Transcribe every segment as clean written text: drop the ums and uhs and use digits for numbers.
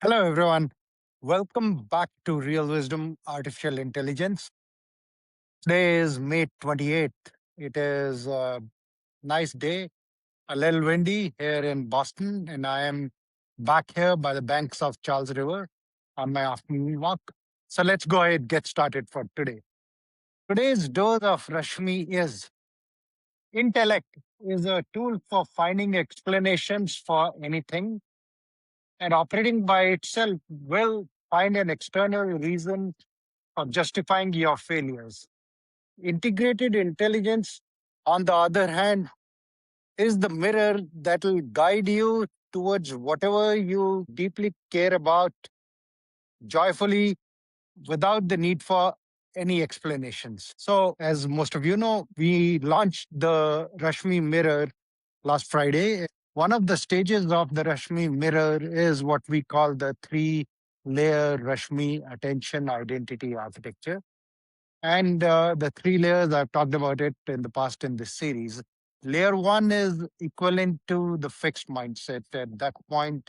Hello, everyone. Welcome back to Real Wisdom Artificial Intelligence. Today is May 28th. It is a nice day, a little windy here in Boston, and I am back here by the banks of Charles River on my afternoon walk. So let's go ahead and get started for today. Today's dose of Rashmi is Intellect is a tool for finding explanations for anything, and operating by itself will find an external reason for justifying your failures. Integrated intelligence, on the other hand, is the mirror that will guide you towards whatever you deeply care about joyfully without the need for any explanations. So, as most of you know, we launched the Rashmi mirror last Friday. One of the stages of the Rashmi mirror is what we call the three-layer Rashmi attention identity architecture. And the three layers, I've talked about it in the past in this series. Layer one is equivalent to the fixed mindset. At that point,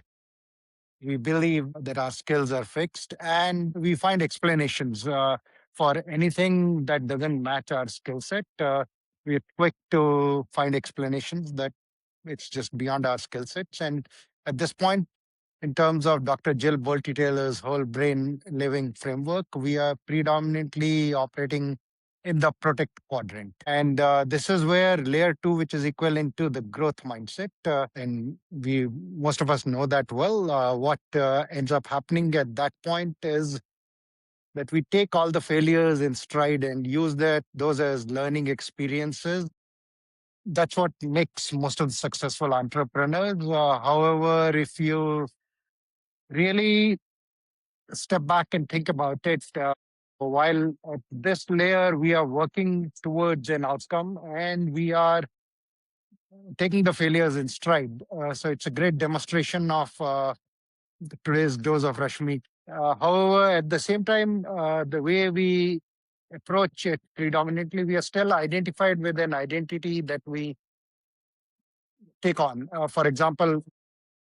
we believe that our skills are fixed and we find explanations for anything that doesn't match our skill set. We're quick to find explanations that it's just beyond our skill sets. And at this point, in terms of Dr. Jill Bolte Taylor's whole brain living framework, we are predominantly operating in the protect quadrant. And this is where layer two, which is equivalent to the growth mindset. And we, most of us know that well. What ends up happening at that point is that we take all the failures in stride and use those as learning experiences. That's what makes most of the successful entrepreneurs. However, if you really step back and think about it, while at this layer we are working towards an outcome and we are taking the failures in stride. So it's a great demonstration of today's dose of Rashmi. However, at the same time, the way we approach it predominantly, we are still identified with an identity that we take on. For example,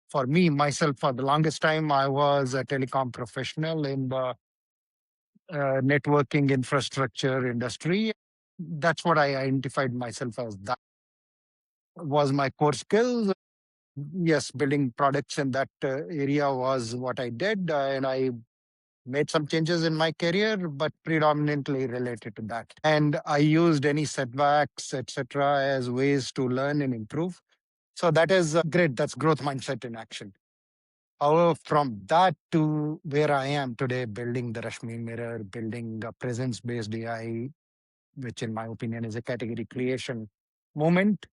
for me, myself, for the longest time, I was a telecom professional in the networking infrastructure industry. That's what I identified myself as. That was my core skills. Yes, building products in that area was what I did, and I made some changes in my career, but predominantly related to that. And I used any setbacks, etc., as ways to learn and improve. So that is great. That's growth mindset in action. However, from that to where I am today, building the Rashmi mirror, building a presence-based AI, which in my opinion is a category creation moment,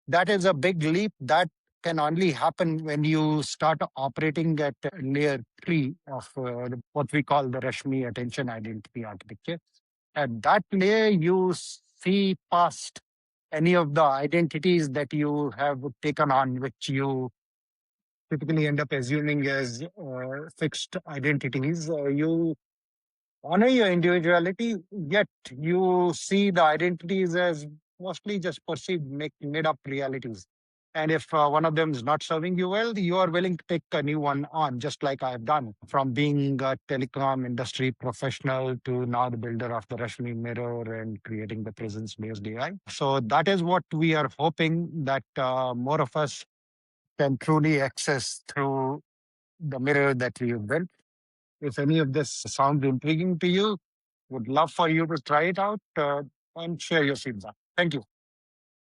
that is a big leap that can only happen when you start operating at layer three of what we call the Rashmi attention identity architecture. At that layer, you see past any of the identities that you have taken on, which you typically end up assuming as fixed identities. You honor your individuality, yet you see the identities as mostly just perceived, made up realities. And if one of them is not serving you well, you are willing to take a new one on, just like I've done from being a telecom industry professional to now the builder of the Rashmi mirror and creating the presence based AI. So that is what we are hoping that more of us can truly access through the mirror that we have built. If any of this sounds intriguing to you, would love for you to try it out and share your feedback. Thank you.